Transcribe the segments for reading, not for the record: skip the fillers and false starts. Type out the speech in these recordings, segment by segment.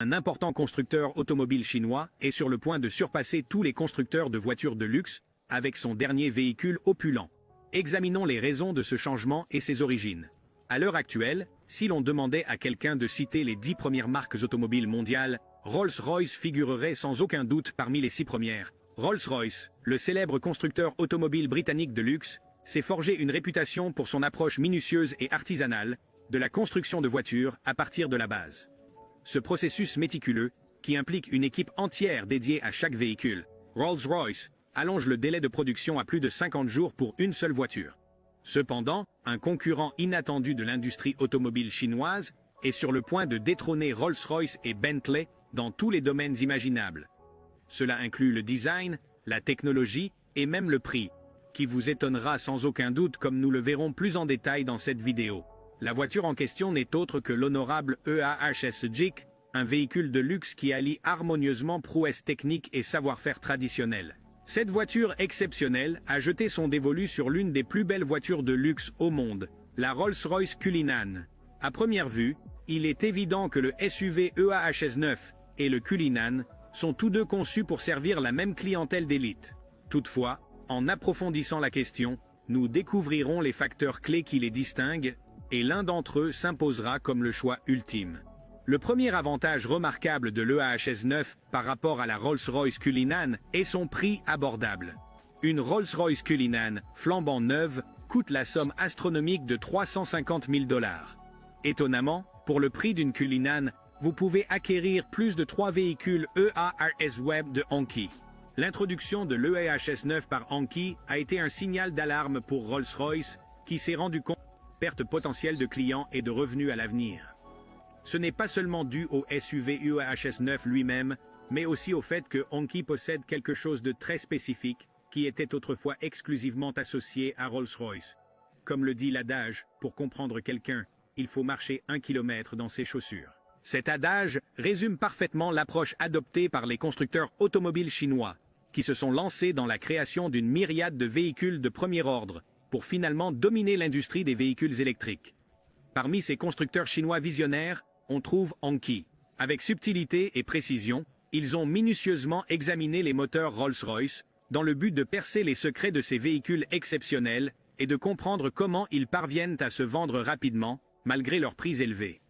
Un important constructeur automobile chinois est sur le point de surpasser tous les constructeurs de voitures de luxe avec son dernier véhicule opulent. Examinons les raisons de ce changement et ses origines. À l'heure actuelle, si l'on demandait à quelqu'un de citer les 10 premières marques automobiles mondiales, Rolls-Royce figurerait sans aucun doute parmi les 6 premières. Rolls-Royce, le célèbre constructeur automobile britannique de luxe, s'est forgé une réputation pour son approche minutieuse et artisanale de la construction de voitures à partir de la base. Ce processus méticuleux, qui implique une équipe entière dédiée à chaque véhicule, Rolls-Royce, allonge le délai de production à plus de 50 jours pour une seule voiture. Cependant, un concurrent inattendu de l'industrie automobile chinoise est sur le point de détrôner Rolls-Royce et Bentley dans tous les domaines imaginables. Cela inclut le design, la technologie et même le prix, qui vous étonnera sans aucun doute comme nous le verrons plus en détail dans cette vidéo. La voiture en question n'est autre que l'honorable EAHS JIC, un véhicule de luxe qui allie harmonieusement prouesse technique et savoir-faire traditionnel. Cette voiture exceptionnelle a jeté son dévolu sur l'une des plus belles voitures de luxe au monde, la Rolls-Royce Cullinan. À première vue, il est évident que le SUV EAHS 9 et le Cullinan sont tous deux conçus pour servir la même clientèle d'élite. Toutefois, en approfondissant la question, nous découvrirons les facteurs clés qui les distinguent, et l'un d'entre eux s'imposera comme le choix ultime. Le premier avantage remarquable de l'EAHS 9 par rapport à la Rolls-Royce Cullinan est son prix abordable. Une Rolls-Royce Cullinan flambant neuve coûte la somme astronomique de 350 000 $. Étonnamment, pour le prix d'une Cullinan, vous pouvez acquérir plus de 3 véhicules EAHS Web de Hankey. L'introduction de l'EAHS 9 par Hankey a été un signal d'alarme pour Rolls-Royce, qui s'est rendu compte perte potentielle de clients et de revenus à l'avenir. Ce n'est pas seulement dû au SUV EAHS 9 lui-même, mais aussi au fait que Hankey possède quelque chose de très spécifique qui était autrefois exclusivement associé à Rolls-Royce. Comme le dit l'adage, pour comprendre quelqu'un, il faut marcher 1 kilomètre dans ses chaussures. Cet adage résume parfaitement l'approche adoptée par les constructeurs automobiles chinois, qui se sont lancés dans la création d'une myriade de véhicules de premier ordre, pour finalement dominer l'industrie des véhicules électriques. Parmi ces constructeurs chinois visionnaires, on trouve Hankey. Avec subtilité et précision, ils ont minutieusement examiné les moteurs Rolls-Royce, dans le but de percer les secrets de ces véhicules exceptionnels et de comprendre comment ils parviennent à se vendre rapidement, malgré leurs prix élevés.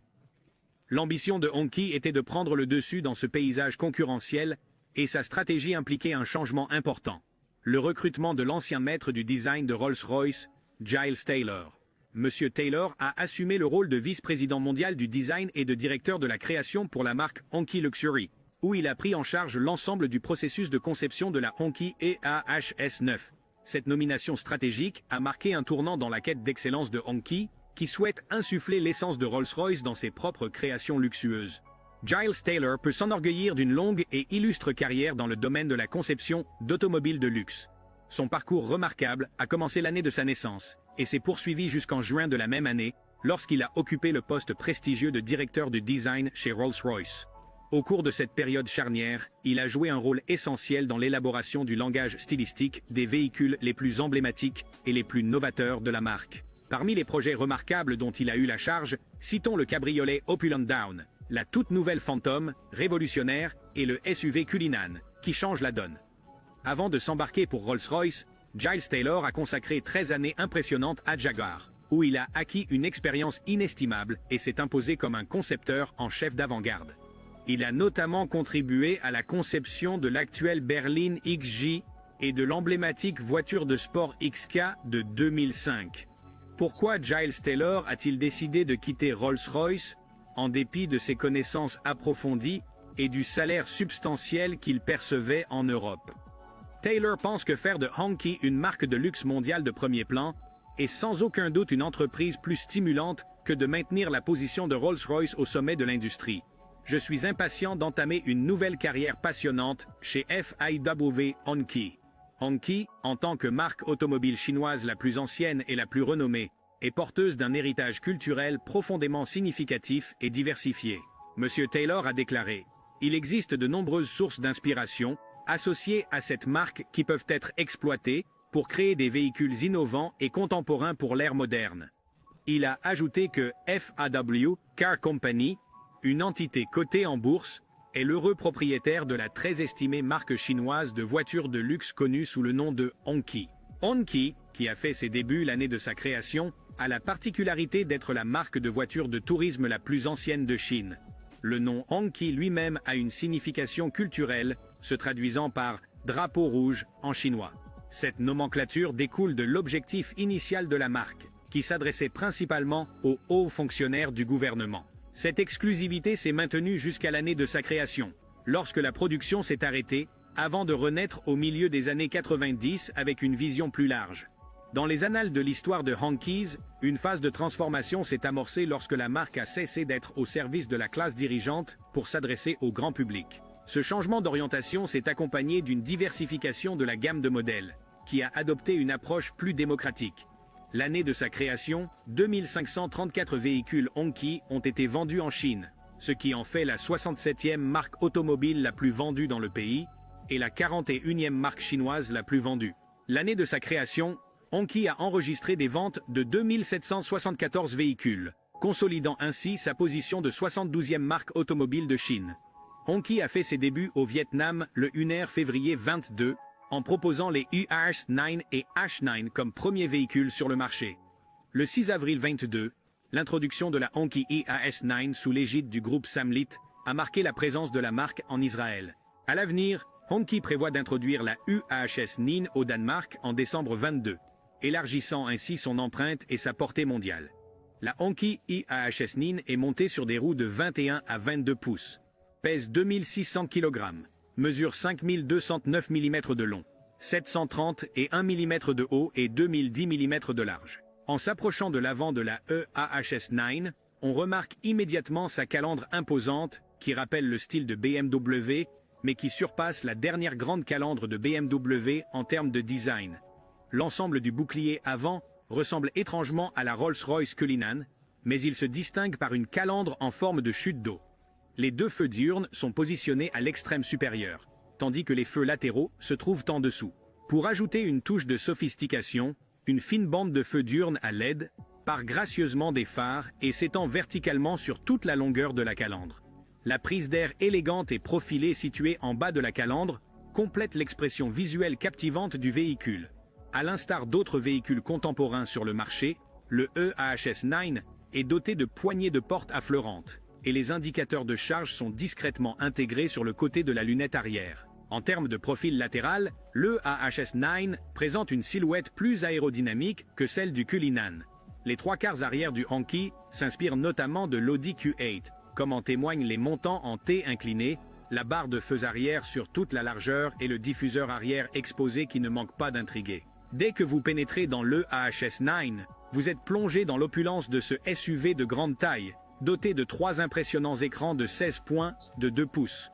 L'ambition de Hankey était de prendre le dessus dans ce paysage concurrentiel, et sa stratégie impliquait un changement important. Le recrutement de l'ancien maître du design de Rolls-Royce, Giles Taylor. Monsieur Taylor a assumé le rôle de vice-président mondial du design et de directeur de la création pour la marque Hankey Luxury, où il a pris en charge l'ensemble du processus de conception de la Hankey EAHS 9. Cette nomination stratégique a marqué un tournant dans la quête d'excellence de Hankey, qui souhaite insuffler l'essence de Rolls-Royce dans ses propres créations luxueuses. Giles Taylor peut s'enorgueillir d'une longue et illustre carrière dans le domaine de la conception d'automobiles de luxe. Son parcours remarquable a commencé l'année de sa naissance et s'est poursuivi jusqu'en juin de la même année, lorsqu'il a occupé le poste prestigieux de directeur de design chez Rolls-Royce. Au cours de cette période charnière, il a joué un rôle essentiel dans l'élaboration du langage stylistique des véhicules les plus emblématiques et les plus novateurs de la marque. Parmi les projets remarquables dont il a eu la charge, citons le cabriolet Opulent Down, la toute nouvelle Phantom, révolutionnaire, et le SUV Cullinan, qui change la donne. Avant de s'embarquer pour Rolls-Royce, Giles Taylor a consacré 13 années impressionnantes à Jaguar, où il a acquis une expérience inestimable et s'est imposé comme un concepteur en chef d'avant-garde. Il a notamment contribué à la conception de l'actuelle berline XJ et de l'emblématique voiture de sport XK de 2005. Pourquoi Giles Taylor a-t-il décidé de quitter Rolls-Royce, en dépit de ses connaissances approfondies et du salaire substantiel qu'il percevait en Europe? Taylor pense que faire de Hankey une marque de luxe mondiale de premier plan est sans aucun doute une entreprise plus stimulante que de maintenir la position de Rolls-Royce au sommet de l'industrie. Je suis impatient d'entamer une nouvelle carrière passionnante chez FAW Hankey. Hankey, en tant que marque automobile chinoise la plus ancienne et la plus renommée, est porteuse d'un héritage culturel profondément significatif et diversifié. Monsieur Taylor a déclaré: « Il existe de nombreuses sources d'inspiration associées à cette marque qui peuvent être exploitées pour créer des véhicules innovants et contemporains pour l'ère moderne. » Il a ajouté que FAW Car Company une entité cotée en bourse, est l'heureux propriétaire de la très estimée marque chinoise de voitures de luxe connue sous le nom de Hongqi. Hongqi, qui a fait ses débuts l'année de sa création, a la particularité d'être la marque de voitures de tourisme la plus ancienne de Chine. Le nom Hongqi lui-même a une signification culturelle, se traduisant par « drapeau rouge » en chinois. Cette nomenclature découle de l'objectif initial de la marque, qui s'adressait principalement aux hauts fonctionnaires du gouvernement. Cette exclusivité s'est maintenue jusqu'à l'année de sa création, lorsque la production s'est arrêtée, avant de renaître au milieu des années 90 avec une vision plus large. Dans les annales de l'histoire de Hongqi, une phase de transformation s'est amorcée lorsque la marque a cessé d'être au service de la classe dirigeante pour s'adresser au grand public. Ce changement d'orientation s'est accompagné d'une diversification de la gamme de modèles, qui a adopté une approche plus démocratique. L'année de sa création, 2534 véhicules Hongqi ont été vendus en Chine, ce qui en fait la 67e marque automobile la plus vendue dans le pays et la 41e marque chinoise la plus vendue. L'année de sa création, Hongqi a enregistré des ventes de 2774 véhicules, consolidant ainsi sa position de 72e marque automobile de Chine. Hongqi a fait ses débuts au Vietnam le 1er février 22, en proposant les UAS-9 et H9 comme premiers véhicules sur le marché. Le 6 avril 22, l'introduction de la Hongqi EAS-9 sous l'égide du groupe Samlit a marqué la présence de la marque en Israël. À l'avenir, Hongqi prévoit d'introduire la UAHS-9 au Danemark en décembre 22, élargissant ainsi son empreinte et sa portée mondiale. La Hongqi EAHS-9 est montée sur des roues de 21 à 22 pouces, pèse 2600 kg, mesure 5209 mm de long, 730 et 1 mm de haut et 2010 mm de large. En s'approchant de l'avant de la EAHS-9, on remarque immédiatement sa calandre imposante qui rappelle le style de BMW, mais qui surpasse la dernière grande calandre de BMW en termes de design. L'ensemble du bouclier avant ressemble étrangement à la Rolls-Royce Cullinan, mais il se distingue par une calandre en forme de chute d'eau. Les deux feux diurnes sont positionnés à l'extrême supérieur, tandis que les feux latéraux se trouvent en dessous. Pour ajouter une touche de sophistication, une fine bande de feux diurnes à LED part gracieusement des phares et s'étend verticalement sur toute la longueur de la calandre. La prise d'air élégante et profilée située en bas de la calandre complète l'expression visuelle captivante du véhicule. À l'instar d'autres véhicules contemporains sur le marché, le EAHS-9 est doté de poignées de porte affleurantes, et les indicateurs de charge sont discrètement intégrés sur le côté de la lunette arrière. En termes de profil latéral, le EAHS-9 présente une silhouette plus aérodynamique que celle du Cullinan. Les trois quarts arrière du Hongqi s'inspirent notamment de l'Audi Q8, comme en témoignent les montants en T inclinés, la barre de feux arrière sur toute la largeur et le diffuseur arrière exposé qui ne manque pas d'intriguer. Dès que vous pénétrez dans le EAHS-9, vous êtes plongé dans l'opulence de ce SUV de grande taille, doté de trois impressionnants écrans de 16 points de 2 pouces.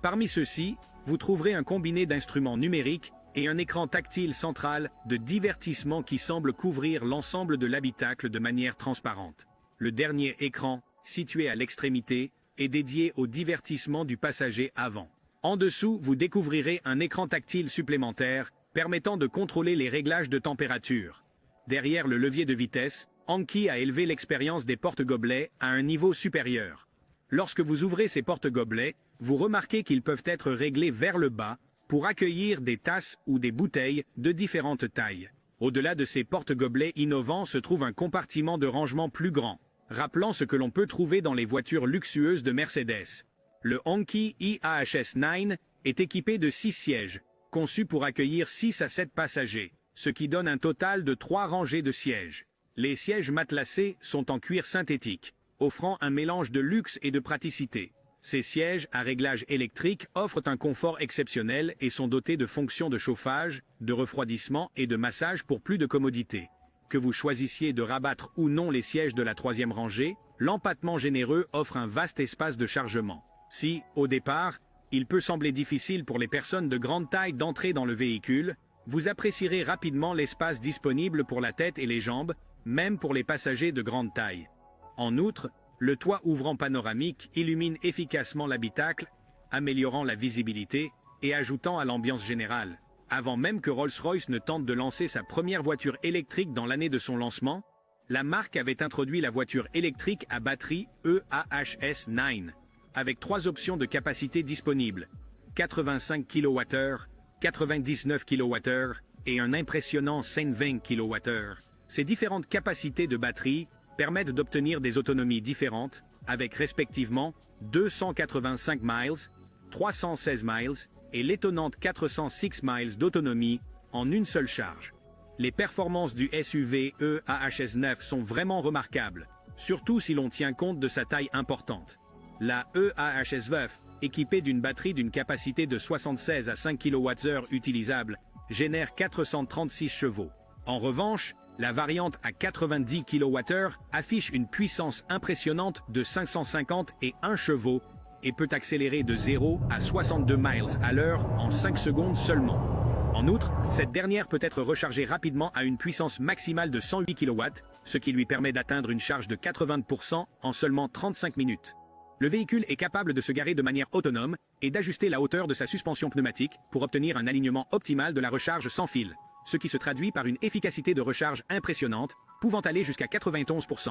Parmi ceux-ci, vous trouverez un combiné d'instruments numériques et un écran tactile central de divertissement qui semble couvrir l'ensemble de l'habitacle de manière transparente. Le dernier écran, situé à l'extrémité, est dédié au divertissement du passager avant. En dessous, vous découvrirez un écran tactile supplémentaire permettant de contrôler les réglages de température. Derrière le levier de vitesse, Hongqi a élevé l'expérience des porte-gobelets à un niveau supérieur. Lorsque vous ouvrez ces porte-gobelets, vous remarquez qu'ils peuvent être réglés vers le bas pour accueillir des tasses ou des bouteilles de différentes tailles. Au-delà de ces porte-gobelets innovants se trouve un compartiment de rangement plus grand, rappelant ce que l'on peut trouver dans les voitures luxueuses de Mercedes. Le Hongqi EAHS-9 est équipé de 6 sièges, conçus pour accueillir 6 à 7 passagers, ce qui donne un total de 3 rangées de sièges. Les sièges matelassés sont en cuir synthétique, offrant un mélange de luxe et de praticité. Ces sièges à réglage électrique offrent un confort exceptionnel et sont dotés de fonctions de chauffage, de refroidissement et de massage pour plus de commodité. Que vous choisissiez de rabattre ou non les sièges de la 3e rangée, l'empattement généreux offre un vaste espace de chargement. Si, au départ, il peut sembler difficile pour les personnes de grande taille d'entrer dans le véhicule, vous apprécierez rapidement l'espace disponible pour la tête et les jambes, même pour les passagers de grande taille. En outre, le toit ouvrant panoramique illumine efficacement l'habitacle, améliorant la visibilité et ajoutant à l'ambiance générale. Avant même que Rolls-Royce ne tente de lancer sa première voiture électrique dans l'année de son lancement, La marque avait introduit la voiture électrique à batterie EAHS9, avec 3 options de capacité disponibles, 85 kWh, 99 kWh et un impressionnant 120 kWh. Ces différentes capacités de batterie permettent d'obtenir des autonomies différentes, avec respectivement 285 miles, 316 miles et l'étonnante 406 miles d'autonomie en une seule charge. Les performances du SUV EAHS9 sont vraiment remarquables, surtout si l'on tient compte de sa taille importante. La EAHS9, équipée d'une batterie d'une capacité de 76 à 5 kWh utilisable, génère 436 chevaux. En revanche, la variante à 90 kWh affiche une puissance impressionnante de 551 chevaux et peut accélérer de 0 à 62 miles à l'heure en 5 secondes seulement. En outre, cette dernière peut être rechargée rapidement à une puissance maximale de 108 kW, ce qui lui permet d'atteindre une charge de 80% en seulement 35 minutes. Le véhicule est capable de se garer de manière autonome et d'ajuster la hauteur de sa suspension pneumatique pour obtenir un alignement optimal de la recharge sans fil, ce qui se traduit par une efficacité de recharge impressionnante, pouvant aller jusqu'à 91%.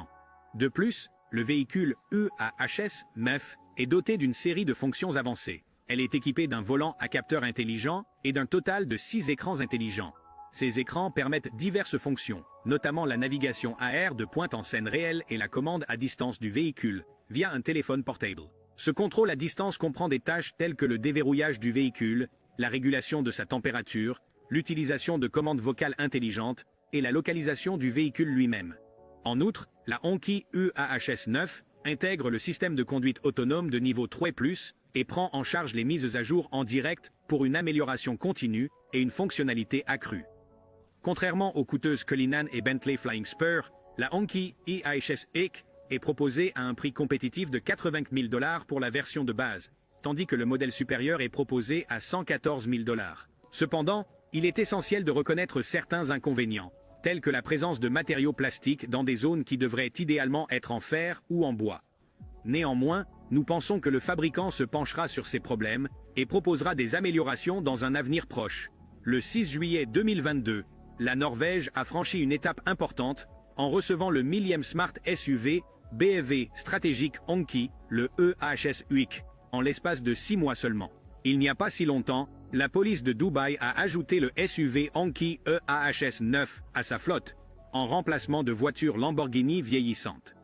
De plus, le véhicule EAHS9 est doté d'une série de fonctions avancées. Elle est équipée d'un volant à capteur intelligent et d'un total de 6 écrans intelligents. Ces écrans permettent diverses fonctions, notamment la navigation AR de pointe en scène réelle et la commande à distance du véhicule, via un téléphone portable. Ce contrôle à distance comprend des tâches telles que le déverrouillage du véhicule, la régulation de sa température, l'utilisation de commandes vocales intelligentes et la localisation du véhicule lui-même. En outre, la Hongqi EAHS9 intègre le système de conduite autonome de niveau 3+, et prend en charge les mises à jour en direct pour une amélioration continue et une fonctionnalité accrue. Contrairement aux coûteuses Cullinan et Bentley Flying Spur, la Hongqi EAHS-EC est proposée à un prix compétitif de 80 000 $ pour la version de base, tandis que le modèle supérieur est proposé à 114 000 $. Cependant, il est essentiel de reconnaître certains inconvénients, tels que la présence de matériaux plastiques dans des zones qui devraient idéalement être en fer ou en bois. Néanmoins, nous pensons que le fabricant se penchera sur ces problèmes et proposera des améliorations dans un avenir proche. Le 6 juillet 2022, la Norvège a franchi une étape importante en recevant le 1000e Smart SUV BEV stratégique Hongqi, le EAHS-UIC, en l'espace de 6 mois seulement. Il n'y a pas si longtemps, la police de Dubaï a ajouté le SUV Hongqi EAHS-9 à sa flotte, en remplacement de voitures Lamborghini vieillissantes.